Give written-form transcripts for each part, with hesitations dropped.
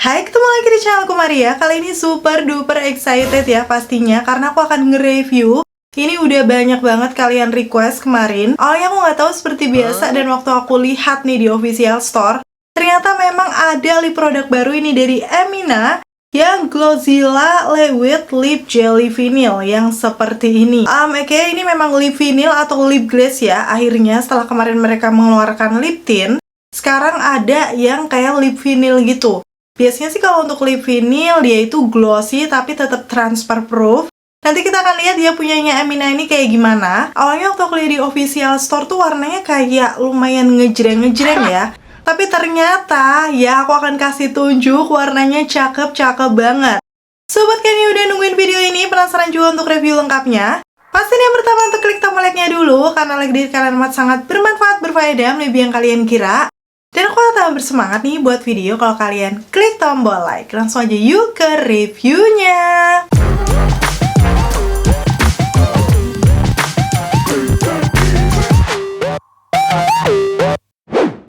Hai, ketemu lagi di channelku Maria. Kali ini super duper excited ya pastinya, karena aku akan nge-review. Ini udah banyak banget kalian request kemarin. Awalnya aku nggak tahu seperti biasa, dan waktu aku lihat nih di official store, ternyata memang ada lip produk baru ini dari Emina yang Glowzilla Liquid Lip Jelly Vinyl yang seperti ini. Oke, ini memang lip vinyl atau lip glaze ya. Akhirnya setelah kemarin mereka mengeluarkan lip tint, sekarang ada yang kayak lip vinyl gitu. Biasanya sih kalau untuk lip vinyl dia itu glossy tapi tetap transfer proof. Nanti kita akan lihat dia punyanya Emina ini kayak gimana. Awalnya waktu aku lihat di official store tuh warnanya kayak lumayan ngejreng-ngejreng ya. Tapi ternyata ya aku akan kasih tunjuk warnanya cakep-cakep banget. Sobat kan yang udah nungguin video ini, penasaran juga untuk review lengkapnya? Pastiin yang pertama untuk klik tombol like-nya dulu, karena like dari kalian amat sangat bermanfaat, berfaedah, lebih yang kalian kira. Dan aku tambah bersemangat nih buat video kalau kalian klik tombol like. Langsung aja yuk ke reviewnya.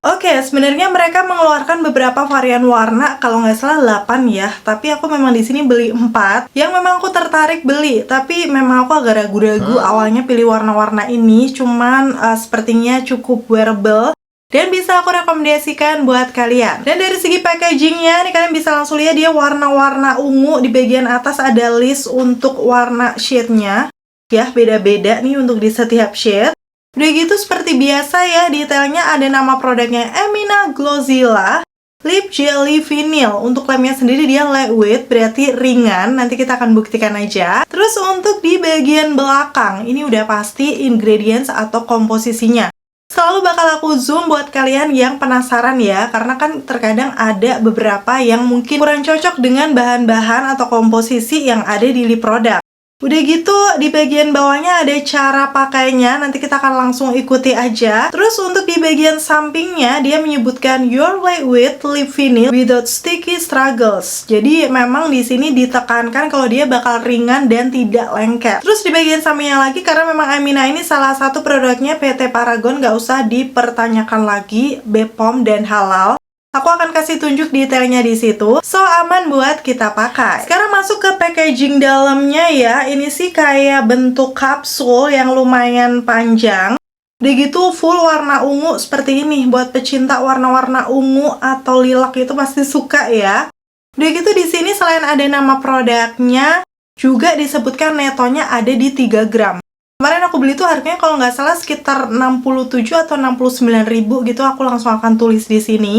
Oke, sebenarnya mereka mengeluarkan beberapa varian warna, kalau nggak salah 8 ya. Tapi aku memang di sini beli 4 yang memang aku tertarik beli. Tapi memang aku agak ragu-ragu awalnya pilih warna-warna ini. Cuman sepertinya cukup wearable dan bisa aku rekomendasikan buat kalian. Dan dari segi packagingnya, nih kalian bisa langsung lihat dia warna-warna ungu. Di bagian atas ada list untuk warna shade-nya. Ya, beda-beda nih untuk di setiap shade. Udah gitu seperti biasa ya, detailnya ada nama produknya Emina Glowzilla Lip Jelly Vinyl. Untuk lemnya sendiri dia lightweight, berarti ringan. Nanti kita akan buktikan aja. Terus untuk di bagian belakang, ini udah pasti ingredients atau komposisinya. Selalu bakal aku zoom buat kalian yang penasaran ya, karena kan terkadang ada beberapa yang mungkin kurang cocok dengan bahan-bahan atau komposisi yang ada di lip produk. Udah gitu, di bagian bawahnya ada cara pakainya, nanti kita akan langsung ikuti aja. Terus untuk di bagian sampingnya, dia menyebutkan Your Lightweight Lip Vinyl Without Sticky Struggles. Jadi memang di sini ditekankan kalau dia bakal ringan dan tidak lengket. Terus di bagian sampingnya lagi, karena memang Emina ini salah satu produknya PT Paragon, nggak usah dipertanyakan lagi, BPOM dan halal. Aku akan kasih tunjuk detailnya di situ, so aman buat kita pakai. Sekarang masuk ke packaging dalamnya ya. Ini sih kayak bentuk kapsul yang lumayan panjang. Udah gitu full warna ungu seperti ini. Buat pecinta warna-warna ungu atau lilac itu pasti suka ya. Udah gitu di sini selain ada nama produknya, juga disebutkan netonya ada di 3 gram. Kemarin aku beli tuh harganya kalau nggak salah sekitar 67 atau 69 ribu gitu. Aku langsung akan tulis di sini.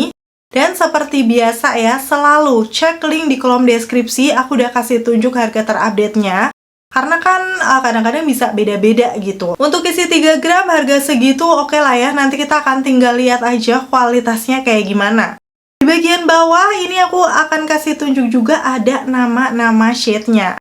Dan seperti biasa ya, selalu cek link di kolom deskripsi. Aku udah kasih tunjuk harga terupdate-nya. Karena kan kadang-kadang bisa beda-beda gitu. Untuk isi 3 gram harga segitu oke lah ya. Nanti kita akan tinggal lihat aja kualitasnya kayak gimana. Di bagian bawah ini aku akan kasih tunjuk juga ada nama-nama shade-nya.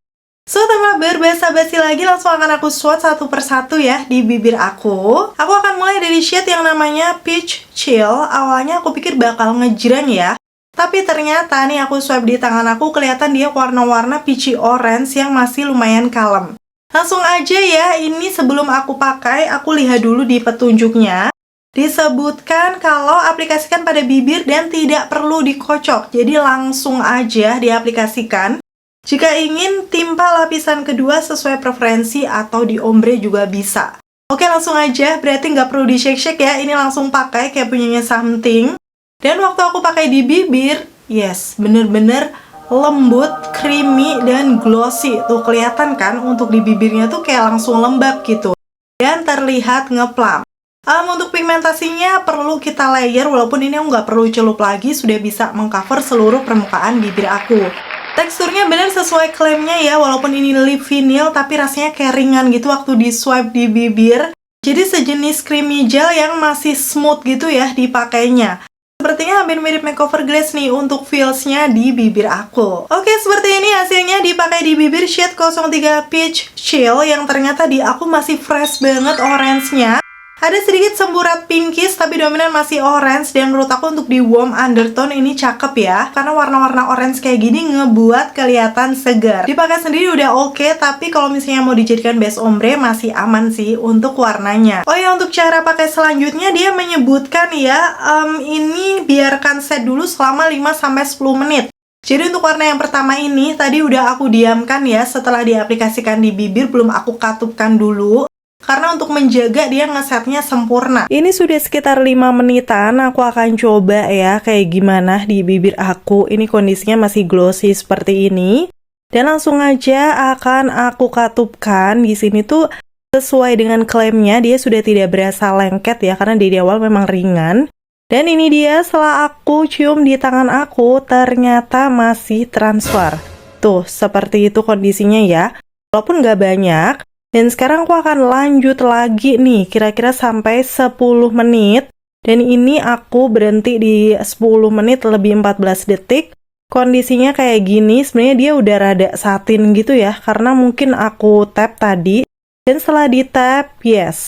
So, tanpa berbasa-basi lagi, langsung akan aku swatch satu persatu ya di bibir aku. Aku akan mulai dari shade yang namanya Peach Chill. Awalnya aku pikir bakal ngejreng ya. Tapi ternyata nih aku swipe di tangan aku, kelihatan dia warna-warna peachy orange yang masih lumayan kalem. Langsung aja ya, ini sebelum aku pakai, aku lihat dulu di petunjuknya. Disebutkan kalau aplikasikan pada bibir dan tidak perlu dikocok. Jadi langsung aja diaplikasikan. Jika ingin timpa lapisan kedua sesuai preferensi atau di ombre juga bisa. Oke, langsung aja, berarti nggak perlu di shake-shake ya, ini langsung pakai kayak punyanya Something. Dan waktu aku pakai di bibir, yes, bener-bener lembut, creamy, dan glossy. Tuh kelihatan kan, untuk di bibirnya tuh kayak langsung lembab gitu. Dan terlihat ngeplam. Untuk pigmentasinya perlu kita layer, walaupun ini aku nggak perlu celup lagi, sudah bisa mengcover seluruh permukaan bibir aku. Teksturnya bener sesuai klaimnya ya, walaupun ini lip vinyl tapi rasanya kayak ringan gitu waktu di swipe di bibir. Jadi sejenis creamy gel yang masih smooth gitu ya dipakainya. Sepertinya hampir mirip makeover glaze nih untuk feelsnya di bibir aku. Oke, seperti ini hasilnya dipakai di bibir shade 03 Peach Chill yang ternyata di aku masih fresh banget orange-nya. Ada sedikit semburat pinkish tapi dominan masih orange, dan menurut aku untuk di warm undertone ini cakep ya, karena warna-warna orange kayak gini ngebuat kelihatan segar. Dipakai sendiri udah oke, tapi kalau misalnya mau dijadikan base ombre masih aman sih untuk warnanya. Oh ya, untuk cara pakai selanjutnya dia menyebutkan ya, ini biarkan set dulu selama 5-10 menit. Jadi untuk warna yang pertama ini tadi udah aku diamkan ya setelah diaplikasikan di bibir, belum aku katupkan dulu. Karena untuk menjaga dia ngesetnya sempurna. Ini sudah sekitar 5 menitan, aku akan coba ya kayak gimana di bibir aku. Ini kondisinya masih glossy seperti ini. Dan langsung aja akan aku katupkan. Di sini tuh sesuai dengan klaimnya dia sudah tidak berasa lengket ya, karena dari awal memang ringan. Dan ini dia setelah aku cium di tangan aku, ternyata masih transfer. Tuh, seperti itu kondisinya ya. Walaupun nggak banyak. Dan sekarang aku akan lanjut lagi nih, kira-kira sampai 10 menit. Dan ini aku berhenti di 10 menit lebih 14 detik. Kondisinya kayak gini, sebenarnya dia udah rada satin gitu ya. Karena mungkin aku tap tadi. Dan setelah di tap, yes.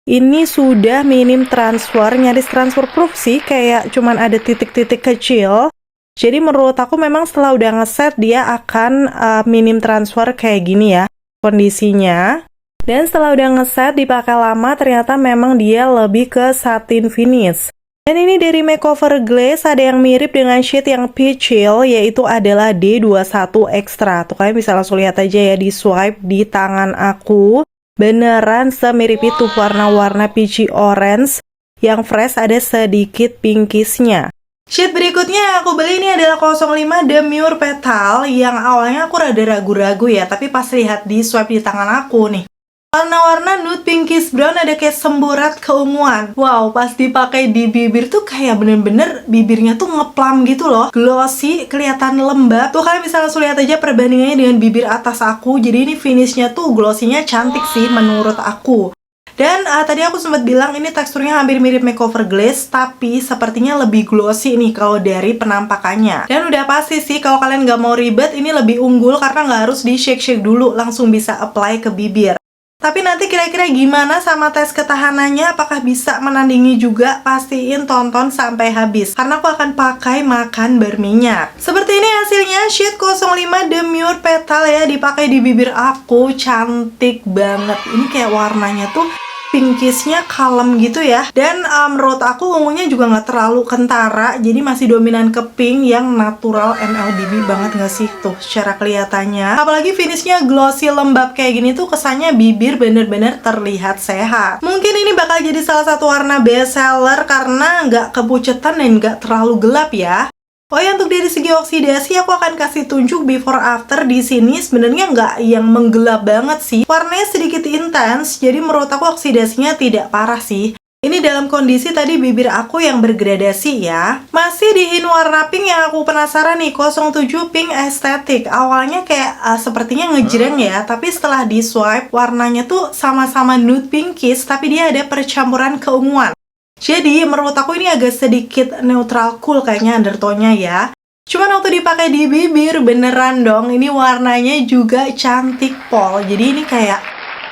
Ini sudah minim transfer, nyaris transfer proof sih, kayak cuman ada titik-titik kecil. Jadi menurut aku memang setelah udah ngeset dia akan minim transfer kayak gini ya kondisinya. Dan setelah udah ngeset dipakai lama ternyata memang dia lebih ke satin finish. Dan ini dari Makeover Glaze ada yang mirip dengan shade yang peach chill, yaitu adalah D21 Extra. Tuh kalian bisa langsung lihat aja ya di swipe di tangan aku. Beneran semirip itu warna-warna peachy orange yang fresh, ada sedikit pinkisnya. Shade berikutnya yang aku beli ini adalah 05 Demure Petal yang awalnya aku rada ragu-ragu ya, tapi pas lihat di swipe di tangan aku nih. Warna-warna nude pinkish brown, ada kayak semburat keunguan. Wow, pas dipakai di bibir tuh kayak bener-bener bibirnya tuh ngeplam gitu loh. Glossy, kelihatan lembab. Tuh kalian bisa langsung lihat aja perbandingannya dengan bibir atas aku. Jadi ini finishnya tuh glossy-nya cantik sih menurut aku. Dan tadi aku sempat bilang ini teksturnya hampir mirip Makeover Glaze, tapi sepertinya lebih glossy nih kalau dari penampakannya. Dan udah pasti sih kalau kalian nggak mau ribet, ini lebih unggul karena nggak harus di shake-shake dulu, langsung bisa apply ke bibir. Tapi nanti kira-kira gimana sama tes ketahanannya, apakah bisa menandingi juga? Pastiin tonton sampai habis, karena aku akan pakai makan berminyak. Seperti ini hasilnya, shade 05 Demure Petal ya, dipakai di bibir aku, cantik banget. Ini kayak warnanya tuh pinkisnya kalem gitu ya. Dan menurut aku ungunya juga nggak terlalu kentara, jadi masih dominan ke pink yang natural NLBB banget nggak sih tuh secara kelihatannya. Apalagi finishnya glossy lembab kayak gini tuh kesannya bibir bener-bener terlihat sehat. Mungkin ini bakal jadi salah satu warna best seller karena nggak kepucetan dan nggak terlalu gelap ya. Oh ya, untuk dari segi oksidasi aku akan kasih tunjuk before after di sini. Sebenarnya nggak yang menggelap banget sih, warnanya sedikit intens, jadi menurut aku oksidasinya tidak parah sih. Ini dalam kondisi tadi bibir aku yang bergradasi ya. Masih di hint warna pink yang aku penasaran nih, 07 Pink Aesthetic. Awalnya kayak sepertinya ngejreng ya, tapi setelah di swipe warnanya tuh sama-sama nude pinkish, tapi dia ada percampuran keunguan. Jadi menurut aku ini agak sedikit neutral cool kayaknya undertone-nya ya. Cuman waktu dipakai di bibir beneran dong, ini warnanya juga cantik pol. Jadi ini kayak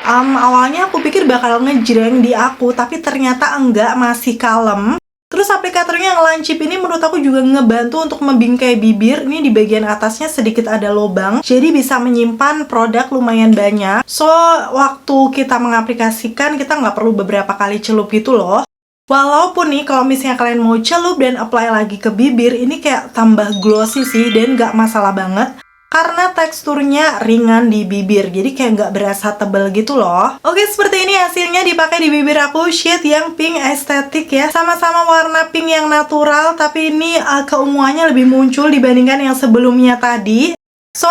awalnya aku pikir bakal ngejreng di aku, tapi ternyata enggak, masih kalem. Terus aplikatornya yang lancip ini menurut aku juga ngebantu untuk membingkai bibir. Ini di bagian atasnya sedikit ada lubang, jadi bisa menyimpan produk lumayan banyak. So waktu kita mengaplikasikan kita nggak perlu beberapa kali celup gitu loh. Walaupun nih kalau misalnya kalian mau celup dan apply lagi ke bibir, ini kayak tambah glossy sih dan nggak masalah banget karena teksturnya ringan di bibir, jadi kayak nggak berasa tebel gitu loh. Oke, seperti ini hasilnya dipakai di bibir aku, shade yang pink estetik ya, sama-sama warna pink yang natural, tapi ini keunguannya lebih muncul dibandingkan yang sebelumnya tadi. So,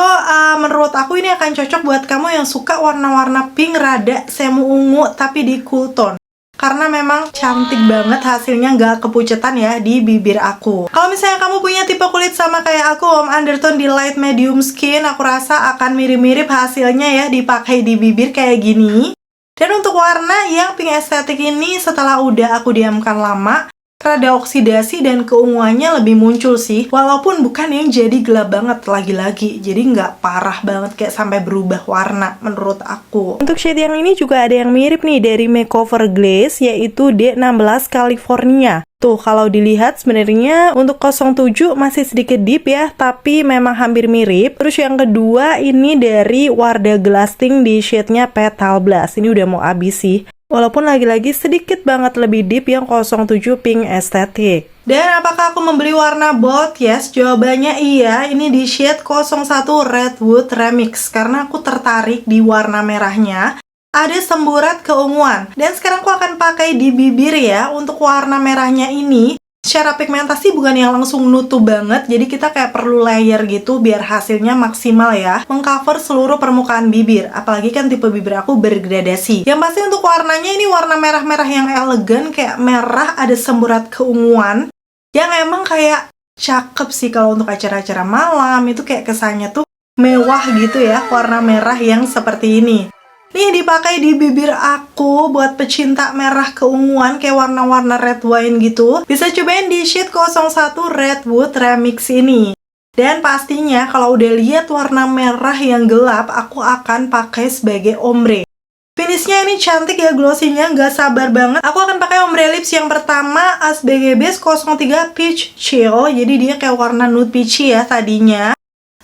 menurut aku ini akan cocok buat kamu yang suka warna-warna pink rada semu ungu tapi di cool tone. Karena memang cantik banget hasilnya, nggak kepucetan ya di bibir aku. Kalau misalnya kamu punya tipe kulit sama kayak aku, undertone di light medium skin, aku rasa akan mirip-mirip hasilnya ya dipakai di bibir kayak gini. Dan untuk warna yang pink estetik ini setelah udah aku diamkan lama, rada oksidasi dan keunguannya lebih muncul sih. Walaupun bukan yang jadi gelap banget lagi-lagi, jadi nggak parah banget kayak sampai berubah warna menurut aku. Untuk shade yang ini juga ada yang mirip nih dari Makeover Glaze, yaitu D16 California. Tuh kalau dilihat sebenarnya untuk 07 masih sedikit deep ya, tapi memang hampir mirip. Terus yang kedua ini dari Wardah Glasting di shade-nya Petal Blast. Ini udah mau habis sih. Walaupun lagi-lagi sedikit banget lebih deep yang 07 Pink Aesthetic. Dan apakah aku membeli warna bold? Yes, jawabannya iya. Ini di shade 01 Redwood Remix. Karena aku tertarik di warna merahnya. Ada semburat keunguan. Dan sekarang aku akan pakai di bibir ya. Untuk warna merahnya ini, secara pigmentasi bukan yang langsung nutup banget, jadi kita kayak perlu layer gitu biar hasilnya maksimal ya, mengcover seluruh permukaan bibir. Apalagi kan tipe bibir aku bergradasi. Yang pasti untuk warnanya ini warna merah-merah yang elegan, kayak merah ada semburat keunguan, yang emang kayak cakep sih kalau untuk acara-acara malam, itu kayak kesannya tuh mewah gitu ya, warna merah yang seperti ini. Nih dipakai di bibir aku buat pecinta merah keunguan kayak warna-warna red wine gitu. Bisa cobain di shade 01 Redwood Remix ini. Dan pastinya kalau udah lihat warna merah yang gelap, aku akan pakai sebagai ombre. Finishnya ini cantik ya, glossy-nya, nggak sabar banget. Aku akan pakai ombre lips yang pertama, ASBG Base 03 Peach Chill. Jadi dia kayak warna nude peachy ya tadinya.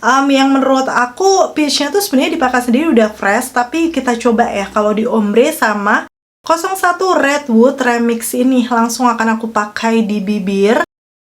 Yang menurut aku peachnya tuh sebenarnya dipakai sendiri udah fresh, tapi kita coba ya kalau di ombre sama 01 Redwood Remix ini langsung akan aku pakai di bibir.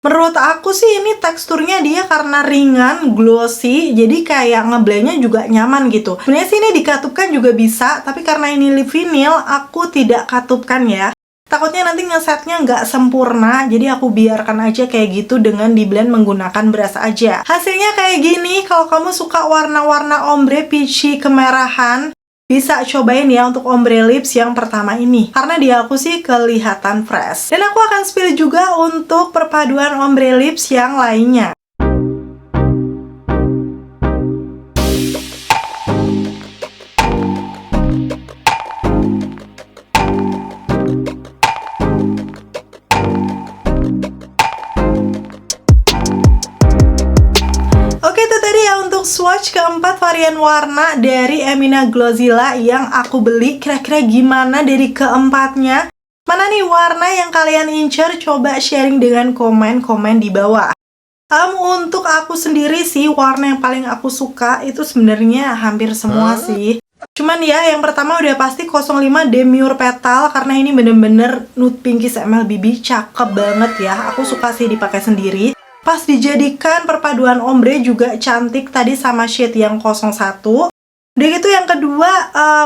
Menurut aku sih ini teksturnya dia karena ringan, glossy, jadi kayak ngeblendnya juga nyaman gitu. Sebenarnya sih ini dikatupkan juga bisa, tapi karena ini lip vinyl, aku tidak katupkan ya. Takutnya nanti ngesetnya nggak sempurna, jadi aku biarkan aja kayak gitu dengan di blend menggunakan brush aja. Hasilnya kayak gini. Kalau kamu suka warna-warna ombre peachy kemerahan, bisa cobain ya untuk ombre lips yang pertama ini. Karena di aku sih kelihatan fresh. Dan aku akan spill juga untuk perpaduan ombre lips yang lainnya. Swatch keempat varian warna dari Emina Glossilla yang aku beli. Kira-kira gimana dari keempatnya? Mana nih warna yang kalian incer? Coba sharing dengan komen-komen di bawah. Untuk aku sendiri sih, warna yang paling aku suka itu sebenarnya hampir semua sih. Cuman ya, yang pertama udah pasti 05 Demure Petal, karena ini bener-bener nude pinkish MLBB, cakep banget ya. Aku suka sih dipakai sendiri. Pas dijadikan perpaduan ombre juga cantik tadi sama shade yang 01. Udah gitu yang kedua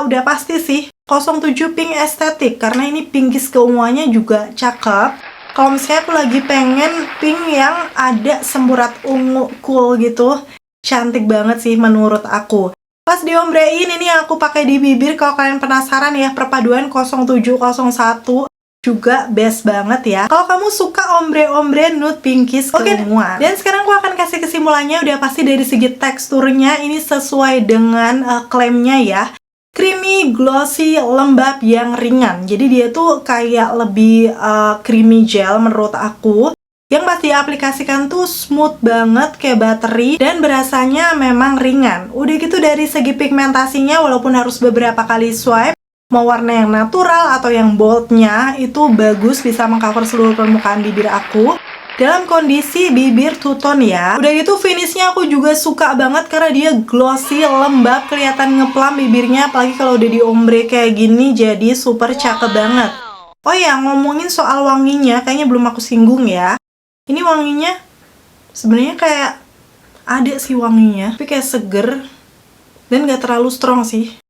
udah pasti sih 07 Pink Aesthetic, karena ini pinkish keunguannya juga cakep. Kalau misalnya aku lagi pengen pink yang ada semburat ungu cool gitu, cantik banget sih menurut aku. Pas di ombrein ini yang aku pakai di bibir, kalau kalian penasaran ya, perpaduan 0701 juga best banget ya kalau kamu suka ombre-ombre nude pinkish keunguan. Dan sekarang aku akan kasih kesimpulannya. Udah pasti dari segi teksturnya ini sesuai dengan klaimnya ya, creamy, glossy, lembab yang ringan. Jadi dia tuh kayak lebih creamy gel menurut aku. Yang pas diaplikasikan tuh smooth banget kayak bateri dan berasanya memang ringan. Udah gitu dari segi pigmentasinya, walaupun harus beberapa kali swipe, mau warna yang natural atau yang boldnya itu bagus, bisa mengcover seluruh permukaan bibir aku dalam kondisi bibir two tone ya. Udah gitu finishnya aku juga suka banget karena dia glossy, lembab, kelihatan ngeplam bibirnya, apalagi kalau udah di ombre kayak gini, jadi super cakep banget. Oh ya, ngomongin soal wanginya, kayaknya belum aku singgung ya. Ini wanginya sebenarnya kayak ada sih wanginya, tapi kayak seger dan gak terlalu strong sih.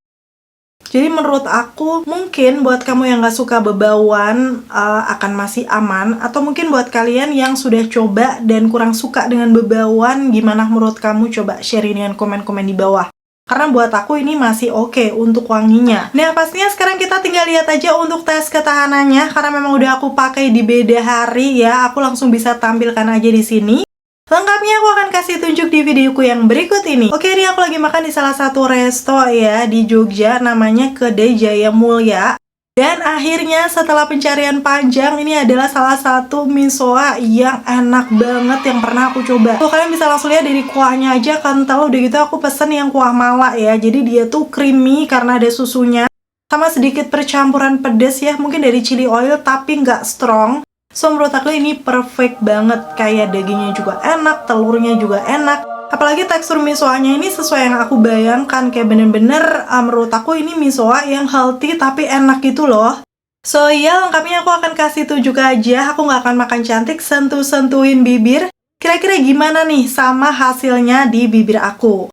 Jadi menurut aku, mungkin buat kamu yang gak suka bebauan akan masih aman. Atau mungkin buat kalian yang sudah coba dan kurang suka dengan bebauan, gimana menurut kamu? Coba share dengan komen-komen di bawah. Karena buat aku ini masih oke untuk wanginya. Nah pastinya sekarang kita tinggal lihat aja untuk tes ketahanannya. Karena memang udah aku pakai di beda hari ya, aku langsung bisa tampilkan aja di sini. Lengkapnya aku akan kasih tunjuk di videoku yang berikut ini. Oke, ini aku lagi makan di salah satu resto ya di Jogja, namanya Kedai Jaya Mulya. Dan akhirnya setelah pencarian panjang, ini adalah salah satu misoa yang enak banget yang pernah aku coba. Tuh kalian bisa langsung lihat dari kuahnya aja kental. Udah gitu aku pesen yang kuah mala ya. Jadi dia tuh creamy karena ada susunya, sama sedikit percampuran pedas ya, mungkin dari chili oil tapi nggak strong. So menurut aku ini perfect banget, kayak dagingnya juga enak, telurnya juga enak. Apalagi tekstur misoanya ini sesuai yang aku bayangkan, kayak bener-bener menurut aku ini misoa yang healthy tapi enak gitu loh. So ya, lengkapnya aku akan kasih tunjuk aja. Aku nggak akan makan cantik sentuh-sentuhin bibir. Kira-kira gimana nih sama hasilnya di bibir aku?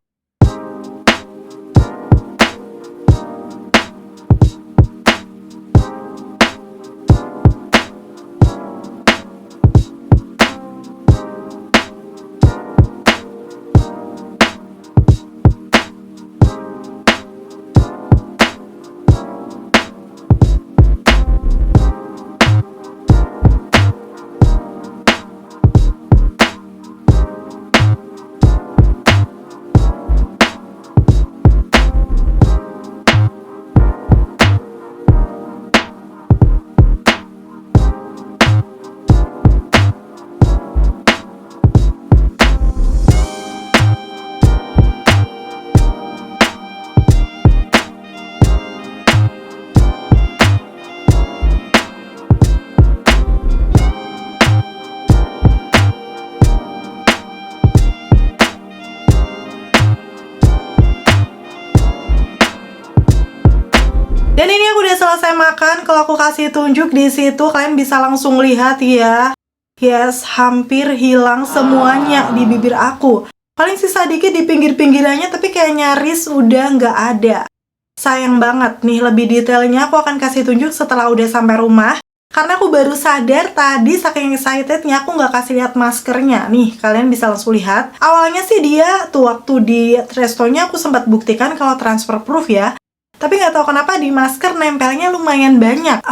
Dan ini aku udah selesai makan. Kalau aku kasih tunjuk di situ, kalian bisa langsung lihat ya. Yes, hampir hilang semuanya di bibir aku. Paling sisa dikit di pinggir-pinggirannya, tapi kayak nyaris udah nggak ada. Sayang banget nih, lebih detailnya aku akan kasih tunjuk setelah udah sampai rumah. Karena aku baru sadar tadi saking excitednya aku nggak kasih lihat maskernya. Nih, kalian bisa langsung lihat. Awalnya sih dia tuh waktu di restonya aku sempat buktikan kalau transfer proof ya. Tapi nggak tahu kenapa di masker nempelnya lumayan banyak.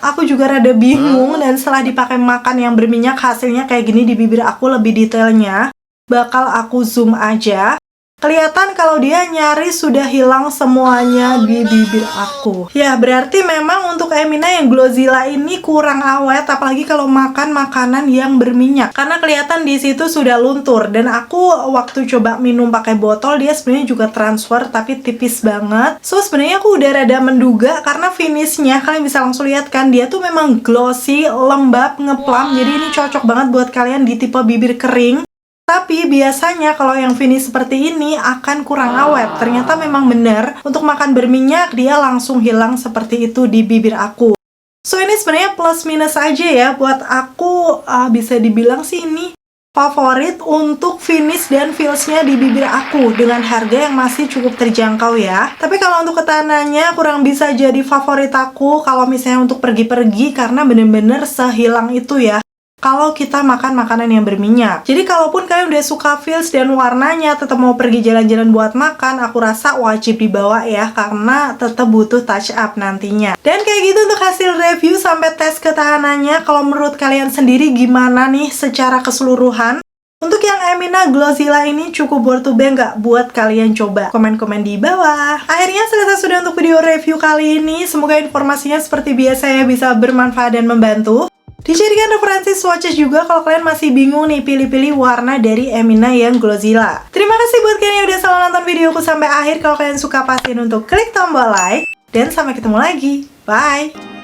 Aku juga rada bingung, dan setelah dipakai makan yang berminyak hasilnya kayak gini di bibir aku. Lebih detailnya bakal aku zoom aja. Kelihatan kalau dia nyaris sudah hilang semuanya di bibir aku. Ya, berarti memang untuk Emina yang Glowzilla ini kurang awet, apalagi kalau makan makanan yang berminyak. Karena kelihatan di situ sudah luntur, dan aku waktu coba minum pakai botol dia sebenarnya juga transfer tapi tipis banget. So sebenarnya aku udah rada menduga karena finishnya kalian bisa langsung lihat kan, dia tuh memang glossy, lembab, ngeplam. Jadi ini cocok banget buat kalian di tipe bibir kering. Tapi biasanya kalau yang finish seperti ini akan kurang awet. Ternyata memang benar, untuk makan berminyak dia langsung hilang seperti itu di bibir aku. So ini sebenarnya plus minus aja ya buat aku. Bisa dibilang sih ini favorit untuk finish dan feelsnya di bibir aku dengan harga yang masih cukup terjangkau ya. Tapi kalau untuk ketahanannya kurang bisa jadi favorit aku kalau misalnya untuk pergi-pergi, karena bener-bener sehilang itu ya kalau kita makan makanan yang berminyak. Jadi kalaupun kalian udah suka feels dan warnanya, tetap mau pergi jalan-jalan buat makan, aku rasa wajib dibawa ya, karena tetap butuh touch up nantinya. Dan kayak gitu untuk hasil review sampai tes ketahanannya. Kalau menurut kalian sendiri gimana nih secara keseluruhan? Untuk yang Emina Glowzilla ini cukup worth to buy nggak buat kalian coba? Komen-komen di bawah. Akhirnya selesai sudah untuk video review kali ini. Semoga informasinya seperti biasa ya bisa bermanfaat dan membantu. Dijadikan referensi swatches juga kalau kalian masih bingung nih pilih-pilih warna dari Emina yang Glowzilla. Terima kasih buat kalian yang udah selalu nonton videoku sampai akhir. Kalau kalian suka pastiin untuk klik tombol like. Dan sampai ketemu lagi. Bye!